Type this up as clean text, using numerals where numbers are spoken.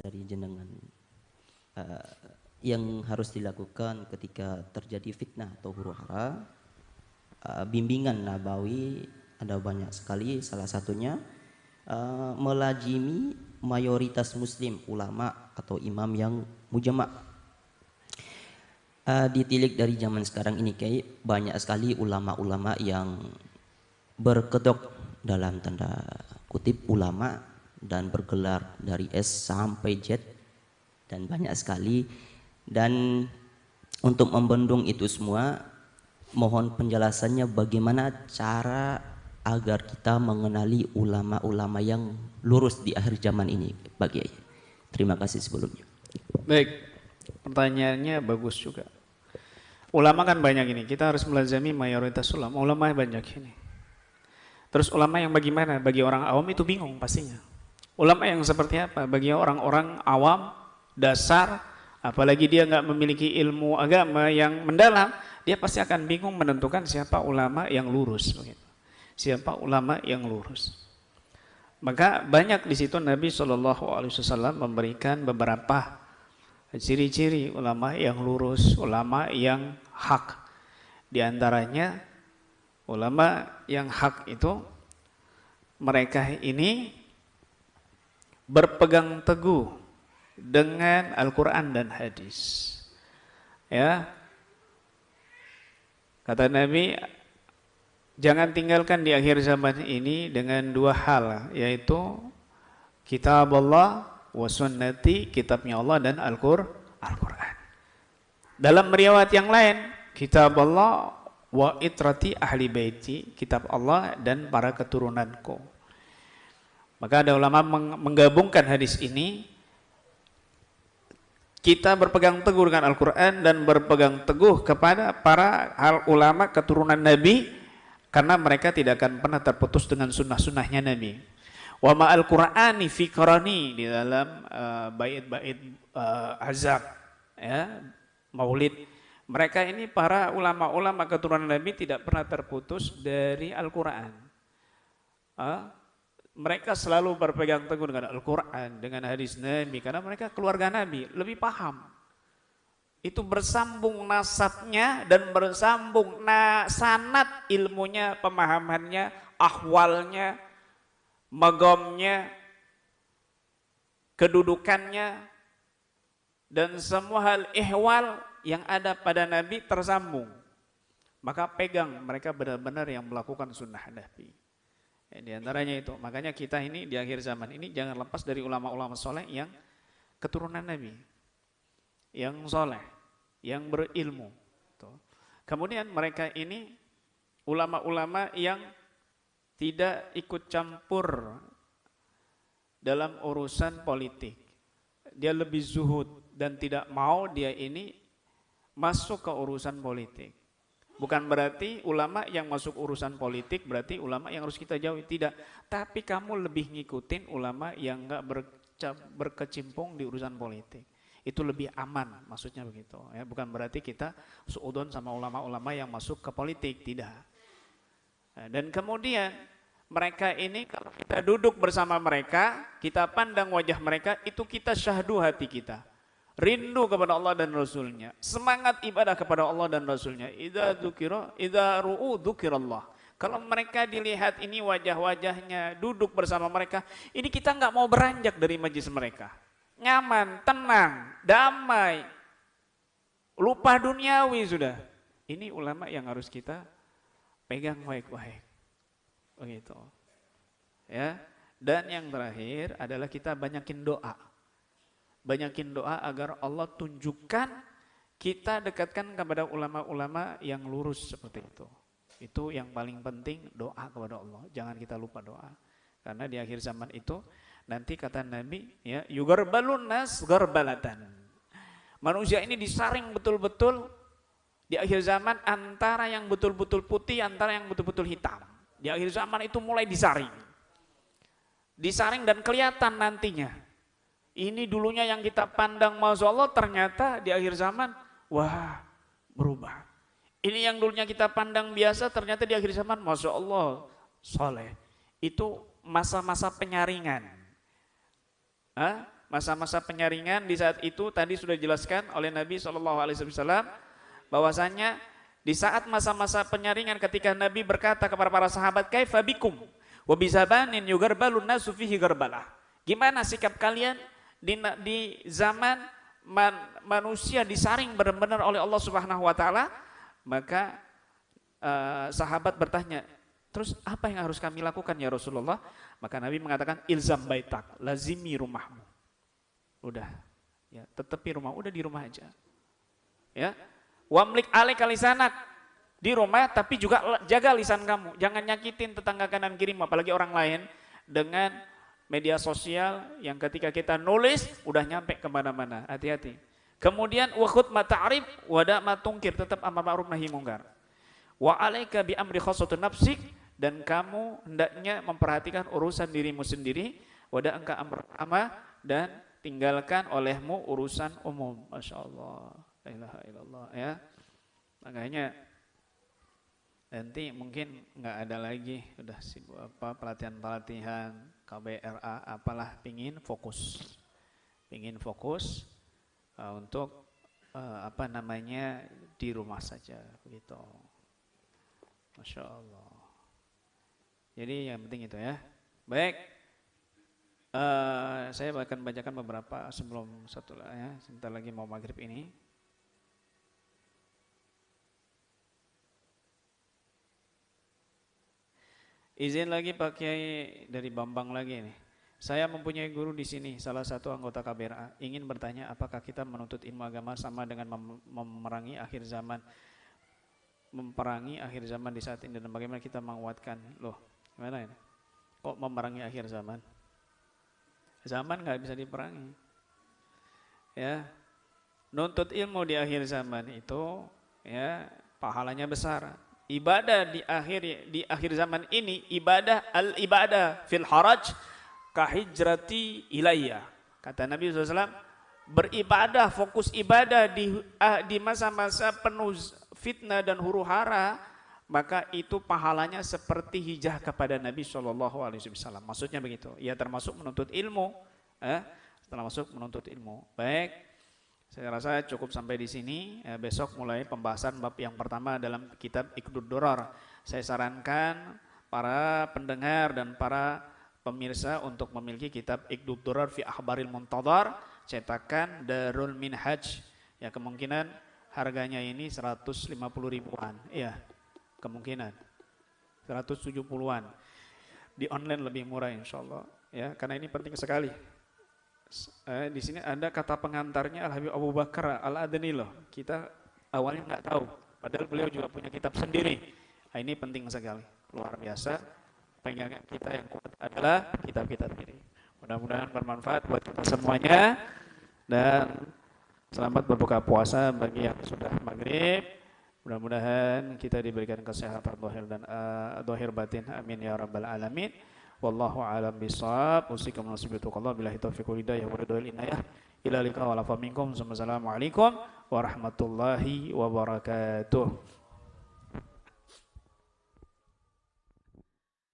dari jenengan yang harus dilakukan ketika terjadi fitnah atau huru-hara. Bimbingan nabawi ada banyak sekali, salah satunya melazimi mayoritas muslim, ulama atau imam yang mujama'. Ditilik dari zaman sekarang ini kayak banyak sekali ulama-ulama yang berkedok dalam tanda kutip ulama dan bergelar dari S sampai Z dan banyak sekali. Dan untuk membendung itu semua, mohon penjelasannya bagaimana cara agar kita mengenali ulama-ulama yang lurus di akhir zaman ini, Pak Kiai. Terima kasih sebelumnya. Baik, pertanyaannya bagus juga. Ulama kan banyak ini, kita harus melazami mayoritas ulama. Ulama banyak ini. Terus ulama yang bagaimana? Bagi orang awam itu bingung pastinya. Ulama yang seperti apa? Bagi orang-orang awam, dasar, apalagi dia nggak memiliki ilmu agama yang mendalam, dia pasti akan bingung menentukan siapa ulama yang lurus. Siapa ulama yang lurus. Maka banyak di situ Nabi SAW memberikan beberapa ciri-ciri ulama yang lurus, ulama yang hak. Di antaranya ulama yang hak itu mereka ini berpegang teguh dengan Al-Quran dan hadis. Ya, kata Nabi, jangan tinggalkan di akhir zaman ini dengan dua hal, yaitu kitab Allah wa sunnati, kitabnya Allah dan Al-Quran. Dalam riwayat yang lain, kitab Allah wa itrati ahli baiti, kitab Allah dan para keturunanku. Maka ada ulama menggabungkan hadis ini, kita berpegang teguh dengan Al-Quran dan berpegang teguh kepada para ulama keturunan Nabi, karena mereka tidak akan pernah terputus dengan sunnah-sunnahnya Nabi. Wa ma'al Qur'ani fi qarani, di dalam bait-bait azab, ya, maulid. Mereka ini para ulama-ulama keturunan Nabi tidak pernah terputus dari Al-Quran. Mereka selalu berpegang teguh dengan Al-Quran, dengan hadis Nabi, karena mereka keluarga Nabi, lebih paham. Itu bersambung nasabnya dan bersambung sanad ilmunya, pemahamannya, ahwalnya, magamnya, kedudukannya, dan semua hal ihwal yang ada pada Nabi tersambung. Maka pegang, mereka benar-benar yang melakukan sunnah Nabi. Di antaranya itu, makanya kita ini di akhir zaman ini jangan lepas dari ulama-ulama soleh yang keturunan Nabi, yang soleh, yang berilmu. Kemudian mereka ini ulama-ulama yang tidak ikut campur dalam urusan politik. Dia lebih zuhud dan tidak mau dia ini masuk ke urusan politik. Bukan berarti ulama yang masuk urusan politik berarti ulama yang harus kita jauhi, tidak. Tapi kamu lebih ngikutin ulama yang enggak berkecimpung di urusan politik. Itu lebih aman, maksudnya begitu. Ya, bukan berarti kita suudon sama ulama-ulama yang masuk ke politik, tidak. Dan kemudian mereka ini kalau kita duduk bersama mereka, kita pandang wajah mereka, itu kita syahdu hati kita. Rindu kepada Allah dan Rasulnya, semangat ibadah kepada Allah dan Rasulnya. Idza ru'u dzukirallah. Kalau mereka dilihat ini wajah-wajahnya, duduk bersama mereka, ini kita nggak mau beranjak dari majlis mereka. Nyaman, tenang, damai, lupa duniawi sudah. Ini ulama yang harus kita pegang baik-baik. Begitu. Ya. Dan yang terakhir adalah kita banyakin doa. Banyakin doa agar Allah tunjukkan, kita dekatkan kepada ulama-ulama yang lurus seperti itu. Itu yang paling penting, doa kepada Allah. Jangan kita lupa doa. Karena di akhir zaman itu nanti kata Nabi, ya, yugarbalun nas garbalatan. Manusia ini disaring betul-betul di akhir zaman antara yang betul-betul putih, antara yang betul-betul hitam. Di akhir zaman itu mulai disaring. Disaring dan kelihatan nantinya. Ini dulunya yang kita pandang Masya Allah, ternyata di akhir zaman, wah, berubah. Ini yang dulunya kita pandang biasa, ternyata di akhir zaman, Masya Allah, soleh. Itu masa-masa penyaringan. masa-masa penyaringan di saat itu tadi sudah dijelaskan oleh Nabi SAW bahwasanya di saat masa-masa penyaringan ketika Nabi berkata kepada para sahabat, kaifa bikum wa bizabanin yugarbalun nasu fihi garbalah. Gimana sikap kalian di zaman manusia disaring benar-benar oleh Allah Subhanahu wa taala? Maka sahabat bertanya, terus apa yang harus kami lakukan ya Rasulullah? Maka Nabi mengatakan, ilzam baitak, lazimi rumahmu. Udah, ya, tetepi rumah, udah di rumah aja. Ya, wamlik alaika lisanak, di rumah tapi juga jaga lisan kamu. Jangan nyakitin tetangga kanan kiri, apalagi orang lain dengan media sosial yang ketika kita nulis udah nyampe kemana-mana. Hati-hati. Kemudian wakhud mata'arif wada matungkir, tetap amar ma'ruf nahi mungkar. Wa alaika bi amri khassatun nafsik, dan kamu hendaknya memperhatikan urusan dirimu sendiri, wada engka amr ama, dan tinggalkan olehmu urusan umum. Masya Allah, la ilaha illallah, ya. Makanya nanti mungkin nggak ada lagi udah sibuk pelatihan KBRA apalah, pingin fokus untuk di rumah saja begitu. Masya Allah. Jadi yang penting itu ya. Baik, saya akan bacakan beberapa sebelum satu lah ya. Sebentar lagi mau maghrib ini. Izin lagi Pak Kiai dari Bambang lagi nih. Saya mempunyai guru di sini, salah satu anggota KBRA. Ingin bertanya, apakah kita menuntut ilmu agama sama dengan memerangi akhir zaman? Memerangi akhir zaman di saat ini, dan bagaimana kita menguatkan? Loh, gimana ini? Kok memerangi akhir zaman? Zaman nggak bisa diperangi. Ya, nuntut ilmu di akhir zaman itu, ya, pahalanya besar. Ibadah di akhir zaman ini, ibadah fil haraj kahijrati ilayya. Kata Nabi SAW, beribadah, fokus ibadah di masa-masa penuh fitnah dan huru hara, maka itu pahalanya seperti hijrah kepada Nabi SAW. Maksudnya begitu. Ya, termasuk menuntut ilmu. Termasuk menuntut ilmu. Baik, saya rasa cukup sampai di sini. Besok mulai pembahasan bab yang pertama dalam kitab Iqdud Durar. Saya sarankan para pendengar dan para pemirsa untuk memiliki kitab Iqdud Durar fi Akhbaril Muntadhar, cetakan Darul Minhaj. Ya, kemungkinan harganya ini 150 ribuan. Iya, kemungkinan 170-an. Di online lebih murah insyaallah. Ya, karena ini penting sekali. Di sini ada kata pengantarnya Al-Habib Abu Bakar Al-Adni loh. Kita awalnya nggak tahu, padahal beliau juga punya kitab sendiri. Nah, ini penting sekali, luar biasa. Pegangan kita yang kuat adalah kitab kita sendiri. Mudah-mudahan bermanfaat buat kita semuanya, dan selamat berbuka puasa bagi yang sudah maghrib. Mudah-mudahan kita diberikan kesehatan zahir dan zahir batin. Amin ya rabbal alamin. Wallahu a'lam bishawab. Usikum nasibatukallah billahi taufiq wal hidayah wa ridwal inayah. Ila liqa wa lafa minkum. Assalamualaikum warahmatullahi wabarakatuh.